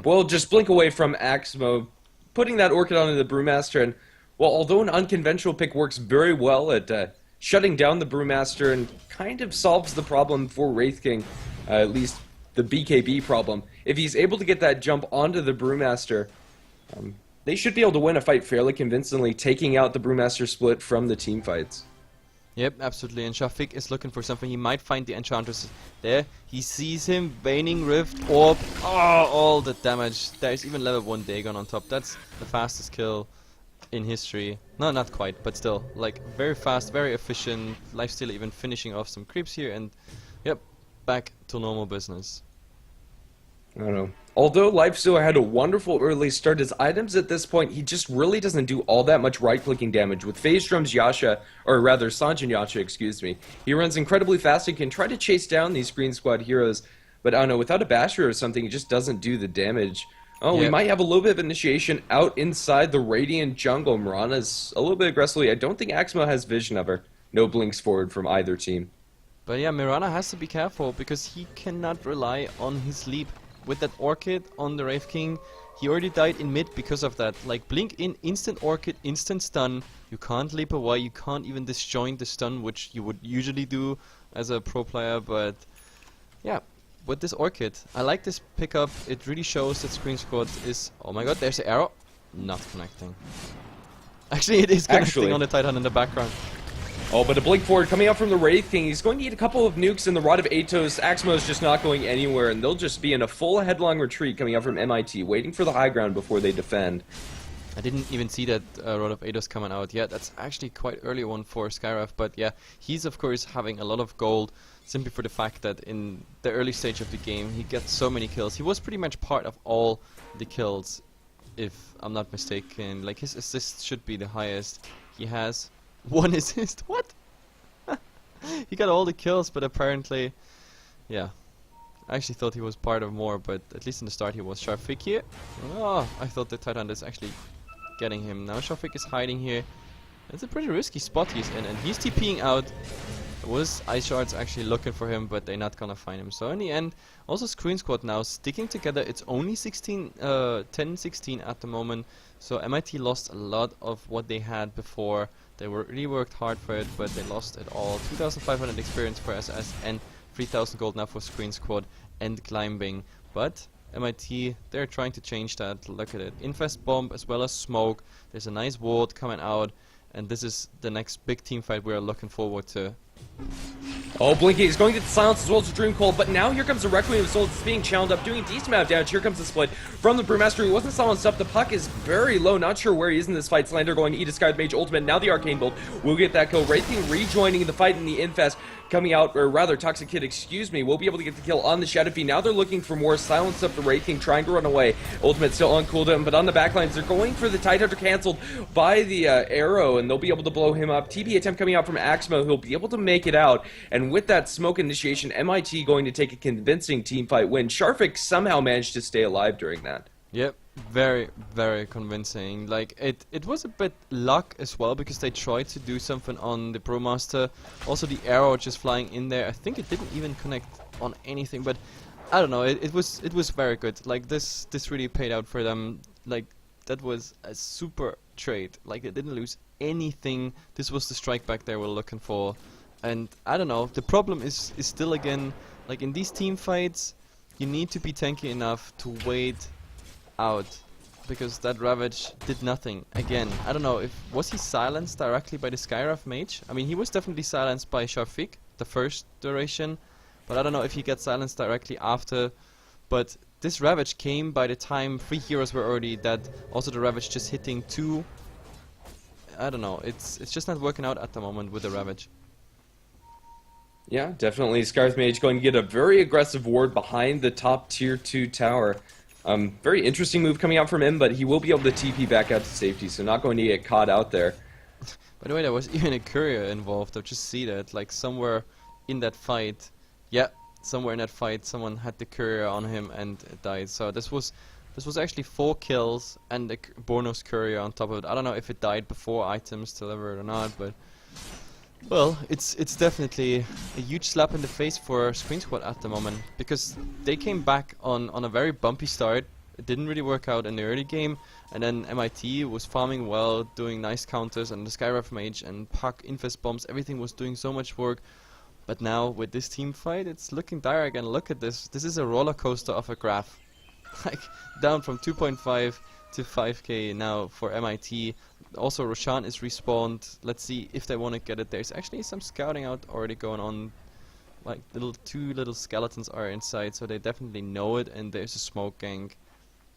B: Well, just blink away from Axmo, putting that Orchid onto the Brewmaster, and, well, although an unconventional pick works very well at shutting down the Brewmaster and kind of solves the problem for Wraith King, at least the BKB problem, if he's able to get that jump onto the Brewmaster, they should be able to win a fight fairly convincingly, taking out the Brewmaster split from the team fights.
A: Yep, absolutely, and Sharfik is looking for something. He might find the Enchantress there. He sees him, Waning Rift, Orb, oh, all the damage. There's even level 1 Dagon on top. That's the fastest kill in history. No, not quite, but still, like, very fast, very efficient. Lifestealer even finishing off some creeps here, and yep, back to normal business.
B: I don't know. Although Lifestealer had a wonderful early start, his items at this point, he just really doesn't do all that much right-clicking damage. With Phase Drum's Yasha, or rather Sanjin Yasha, excuse me, he runs incredibly fast and can try to chase down these Green Squad heroes, but I don't know, without a Basher or something, he just doesn't do the damage. Oh, we
A: Yep.
B: might have a little bit of initiation out inside the Radiant jungle. Mirana's a little bit aggressively. I don't think Axmo has vision of her. No blinks forward from either team.
A: But yeah, Mirana has to be careful because he cannot rely on his leap. With that Orchid on the Wraith King, he already died in mid because of that. Like, blink in, instant Orchid, instant stun. You can't leap away, you can't even disjoint the stun, which you would usually do as a pro player, but yeah. With this Orchid, I like this pickup. It really shows that Sqreen Squad is... Oh my god, there's the arrow. Not connecting. Actually, it is connecting on the Titan in the background.
B: Oh, but a blink forward coming out from the Wraith King. He's going to need a couple of nukes in the Rod of Atos. Axmo's just not going anywhere, and they'll just be in a full headlong retreat coming out from MIT, waiting for the high ground before they defend.
A: I didn't even see that Rod of Ados coming out yet. That's actually quite early one for Sqreen, but yeah, he's of course having a lot of gold simply for the fact that in the early stage of the game he gets so many kills. He was pretty much part of all the kills, if I'm not mistaken. Like, his assists should be the highest. He has 1 assist. What? He got all the kills, but apparently, yeah. I actually thought he was part of more, but at least in the start he was. Sharfik here. Oh, I thought the Titan is actually getting him. Now Sharfik is hiding here. It's a pretty risky spot he's in, and he's TPing out. There was Ice Shards actually looking for him, but they're not gonna find him. So in the end, also Sqreen Squad now sticking together. It's only 10-16 at the moment. So MIT lost a lot of what they had before. They really worked hard for it, but they lost it all. 2,500 experience for SS and 3,000 gold now for Sqreen Squad and climbing. But MIT, they're trying to change that. Look at it. Infest Bomb as well as Smoke. There's a nice ward coming out. And this is the next big team fight we're looking forward to.
B: Oh, Blinky is going to get the silence as well as the Dream Cold, but now here comes the Requiem of Souls. It's being challenged up, doing a decent amount of damage. Here comes the split from the Brewmaster. He wasn't silenced up. The puck is very low. Not sure where he is in this fight. Slander going to eat a Sky Mage ultimate. Now the Arcane Bolt will get that kill. Wraith King rejoining the fight in the Infest. Coming out, or rather, Toxic Kid, excuse me, will be able to get the kill on the Shadow Fiend. Now they're looking for more. Silence up the Wraith King, trying to run away. Ultimate still on cooldown, but on the backlines, they're going for the Tidehunter canceled by the arrow, and they'll be able to blow him up. TP attempt coming out from Axmo, who'll be able to make it out. And with that smoke initiation, MIT going to take a convincing teamfight win. Sharfik somehow managed to stay alive during that.
A: Yep, very, very convincing. Like, it was a bit luck as well, because they tried to do something on the Brewmaster. Also the arrow just flying in there. I think it didn't even connect on anything, but I don't know, it was very good. Like, this really paid out for them. Like, that was a super trade. Like, they didn't lose anything. This was the strike back they were looking for. And I don't know, the problem is still, again, like in these team fights, you need to be tanky enough to wait out, because that Ravage did nothing. Again, I don't know, was he silenced directly by the Sqreen mage? I mean, he was definitely silenced by Sharfik the first duration, but I don't know if he gets silenced directly after. But this Ravage came by the time 3 heroes were already dead. Also the Ravage just hitting 2. I don't know, it's just not working out at the moment with the Ravage.
B: Yeah, definitely. Scar's Mage going to get a very aggressive ward behind the top tier 2 tower. Very interesting move coming out from him, but he will be able to TP back out to safety, so not going to get caught out there.
A: By the way, there was even a courier involved. I just see that, like somewhere in that fight. Yeah, somewhere in that fight, someone had the courier on him and it died. So this was actually 4 kills and the bonus courier on top of it. I don't know if it died before items delivered or not, but well, it's definitely a huge slap in the face for Sqreen Squad at the moment, because they came back on a very bumpy start. It didn't really work out in the early game, and then MIT was farming well, doing nice counters, and the Sqreen mage and Puck, Infest Bombs, everything was doing so much work. But now with this team fight, it's looking dire again. Look at this. This is a roller coaster of a graph. Like, down from 2.5 to 5k now for MIT. Also, Roshan is respawned. Let's see if they want to get it. There's actually some scouting out already going on. Like, two little skeletons are inside, so they definitely know it. And there's a smoke gang.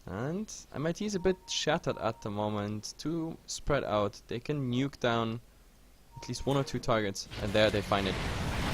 A: And MIT is a bit shattered at the moment. Too spread out. They can nuke down at least 1 or 2 targets. And there they find it.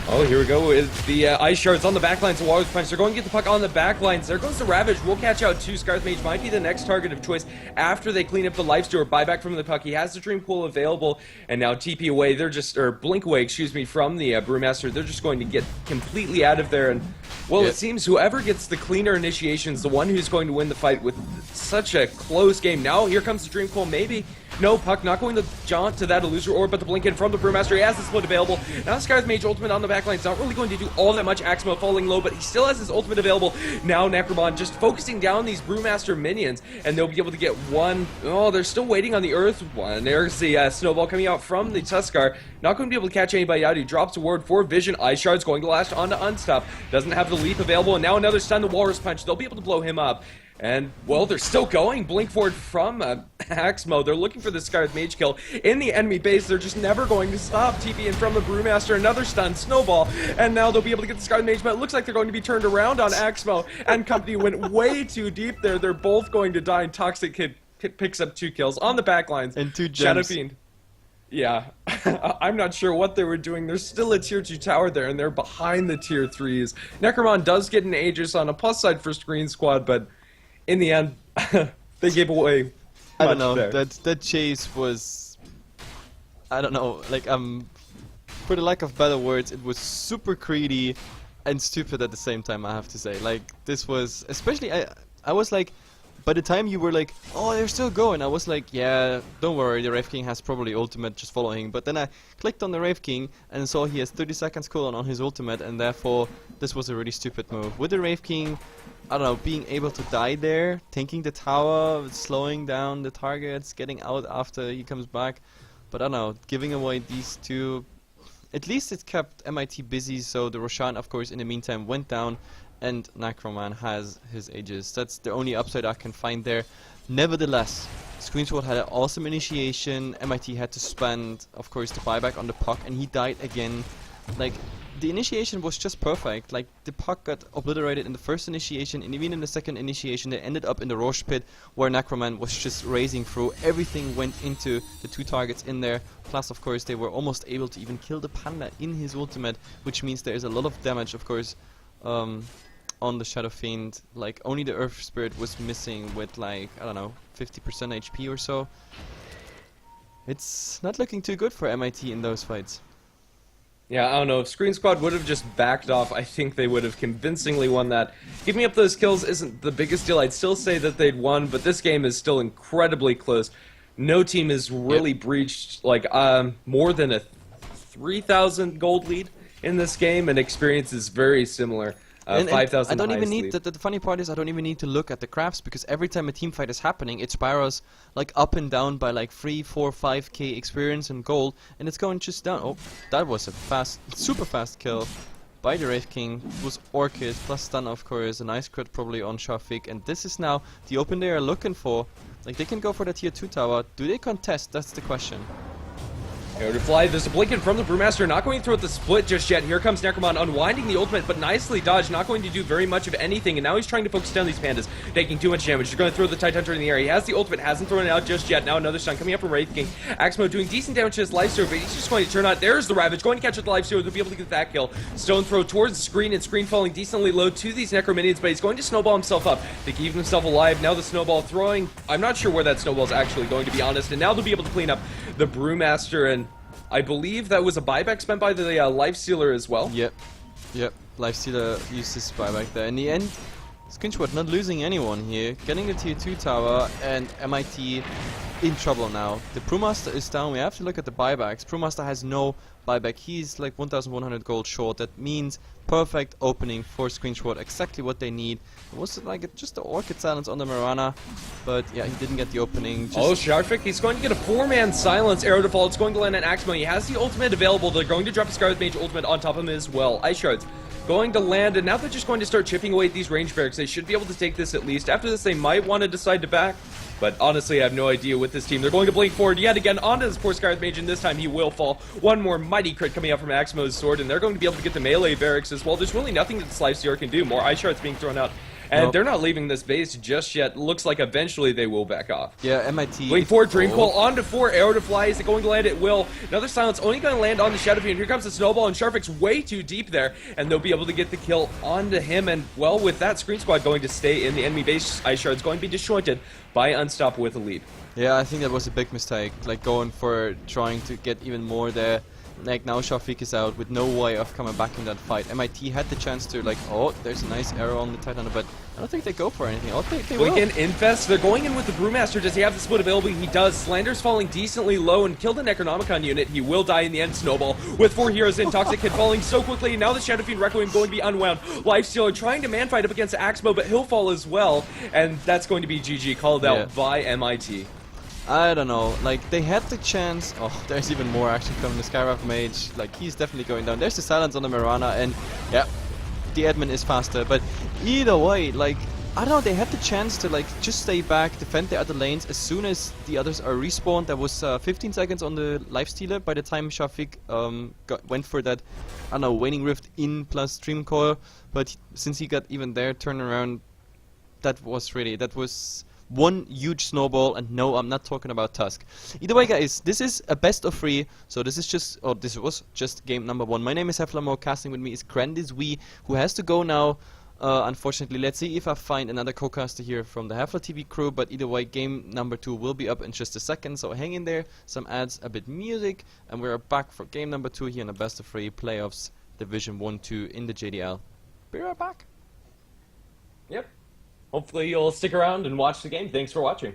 B: Oh, here we go with the ice shards on the backlines. The Walrus Punch. They're going to get the puck on the backlines. There goes the Ravage. We'll catch out two. Scarlet Mage might be the next target of choice after they clean up the Lifesteal or buyback from the puck. He has the Dream Pool available, and now TP away. They're just, or blink away, excuse me, from the Brewmaster. They're just going to get completely out of there. And, well, it seems whoever gets the cleaner initiation is the one who's going to win the fight with such a close game. Now, here comes the Dream Pool. Maybe. No, puck not going to jaunt to that Illusory Orb, but the blink in from the Brewmaster. He has the split available. Now Scarlet Mage ultimate on the backline. It's not really going to do all that much. Axmo falling low, but he still has his ultimate available. Now Necromon just focusing down these Brewmaster minions, and they'll be able to get one. Oh, they're still waiting on the Earth one. There's the Snowball coming out from the Tuskar. Not going to be able to catch anybody out. He drops a ward for Vision. Ice Shard's going to last on to Unstop. Doesn't have the leap available, and now another stun, the Walrus Punch. They'll be able to blow him up. And, well, they're still going. Blink forward from Axmo. They're looking for the Scarlet Mage kill in the enemy base. They're just never going to stop. TP in from the Brewmaster. Another stun. Snowball. And now they'll be able to get the Scarlet Mage, but it looks like they're going to be turned around on Axmo. And company went way too deep there. They're both going to die. And Toxic Kid picks up 2 kills on the backlines.
A: And 2
B: Shadow
A: gems.
B: Fiend. Yeah, I'm not sure what they were doing. There's still a tier 2 tower there, and they're behind the tier 3s. Necromon does get an Aegis on a plus side for Sqreen Squad, but in the end, they gave away
A: I don't know.
B: there.
A: That chase was, I don't know. Like for the lack of better words, it was super greedy and stupid at the same time. I have to say, like this was especially. I was like, by the time you were like, oh, they're still going, I was like, yeah, don't worry, the Wraith King has probably ultimate, just following. But then I clicked on the Wraith King and saw he has 30 seconds cooldown on his ultimate, and therefore this was a really stupid move. With the Wraith King, I don't know, being able to die there, tanking the tower, slowing down the targets, getting out after he comes back. But I don't know, giving away these two, at least it kept MIT busy, so the Roshan, of course, in the meantime went down, and Necroman has his Aegis. That's the only upside I can find there. Nevertheless, Screensword had an awesome initiation. MIT had to spend, of course, the buyback on the puck, and he died again. Like, the initiation was just perfect. Like, the puck got obliterated in the first initiation, and even in the second initiation, they ended up in the Roche pit, where Necroman was just racing through. Everything went into the 2 targets in there. Plus, of course, they were almost able to even kill the Panda in his ultimate, which means there is a lot of damage, of course, on the Shadow Fiend. Like, only the Earth Spirit was missing with, like, I don't know, 50% HP or so. It's not looking too good for MIT in those fights.
B: Yeah, I don't know. If Sqreen Squad would have just backed off, I think they would have convincingly won that. Giving up those kills isn't the biggest deal. I'd still say that they'd won, but this game is still incredibly close. No team has really breached, like, more than a 3,000 gold lead in this game, and experience is very similar. 5,000
A: I don't even need
B: lead.
A: the funny part is I don't even need to look at the graphs, because every time a team fight is happening, it spirals like up and down by like 3, 4, 5k experience and gold, and it's going just down. Oh, that was a fast, super fast kill by the Wraith King. It was Orchid plus stun, of course, a nice crit probably on Shafik, and this is now the open they are looking for. Like, they can go for the tier 2 tower. Do they contest? That's the question.
B: Air to fly, there's a blink in from the Brewmaster, not going through with the split just yet. Here comes Necromon unwinding the ultimate, but nicely dodged, not going to do very much of anything, and now he's trying to focus down these pandas, taking too much damage. He's going to throw the Tide Hunter in the air. He has the ultimate, hasn't thrown it out just yet. Now another stun coming up from Wraith King. Axmo doing decent damage to his lifesteal, but he's just going to turn out. There's the Ravage, going to catch with the lifesteal to be able to get that kill. Stone throw towards Sqreen, and Sqreen falling decently low to these Necrominions, but he's going to snowball himself up to keep himself alive. Now the snowball throwing, I'm not sure where that snowball is actually going, to be honest, and now they'll be able to clean up the Brewmaster, and I believe that was a buyback spent by the Lifestealer as well.
A: Yep. Lifestealer used his buyback there. In the end, Skinchwood not losing anyone here, getting the tier 2 tower, and MIT in trouble now. The Brewmaster is down. We have to look at the buybacks. Brewmaster has no buyback. He's like 1,100 gold short. That means perfect opening for Screenshot. Exactly what they need. It was like just the Orchid Silence on the Marana, but yeah, he didn't get the opening.
B: Oh, Sharfik, he's going to get a 4-man Silence. Arrow to fall. It's going to land on Axmo. He has the ultimate available. They're going to drop a Scarlet Mage ultimate on top of him as well. Ice Shards going to land, and now they're just going to start chipping away at these range barracks. They should be able to take this at least. After this, they might want to decide to back, but honestly, I have no idea with this team. They're going to blink forward yet again onto this poor Scarlet Mage, and this time he will fall. One more mighty crit coming out from Axmo's sword, and they're going to be able to get the melee barracks as well. There's really nothing that the Lifestealer can do. More Ice Shards being thrown out And
A: Nope.
B: they're not leaving this base just yet. Looks like eventually they will back off.
A: Yeah, MIT.
B: Wait for Dream
A: Oh.
B: Coil onto 4, arrow to fly. Is it going to land? It will. Another silence only going to land on the Shadow Fiend. Here comes the Snowball, and Sharfik's way too deep there, and they'll be able to get the kill onto him. And well, with that, Sqreen Squad going to stay in the enemy base. Ice Shard's going to be disjointed by Unstop with a leap.
A: Yeah, I think that was a big mistake. Like going for trying to get even more there. Like now Shafik is out with no way of coming back in that fight. MIT had the chance to like, oh, there's a nice arrow on the Titan, but I don't think they go for anything. Oh, they will.
B: Again, Infest, they're going in with the Brewmaster. Does he have the split available? He does. Slander's falling decently low and killed an Necronomicon unit. He will die in the end. Snowball with 4 heroes in. Toxic Kid falling so quickly. Now the Shadow Fiend Requiem going to be unwound. Lifestealer trying to man fight up against Axmo, but he'll fall as well. And that's going to be GG, called out by MIT.
A: I don't know, like they had the chance. Oh, there's even more action coming. The Skywrath Mage, like he's definitely going down. There's the silence on the Mirana, and yeah, the admin is faster. But either way, like I don't know, they had the chance to like just stay back, defend the other lanes as soon as the others are respawned. There was 15 seconds on the Lifestealer by the time Shafik went for that, I don't know, Waning Rift in plus Dream Coil. But since he got even there turnaround, that was one huge snowball. And no, I'm not talking about Tusk. Either way, guys, this is a best of 3, so this was just game number 1. My name is Heflatv, casting with me is Grandis who has to go now, unfortunately. Let's see if I find another co-caster here from the Heflatv crew, but either way, game number 2 will be up in just a second, so hang in there, some ads, a bit music, and we're back for game number 2 here in the best of 3 playoffs, Division 1-2 in the JDL. Be right back.
B: Yep. Hopefully you'll stick around and watch the game. Thanks for watching.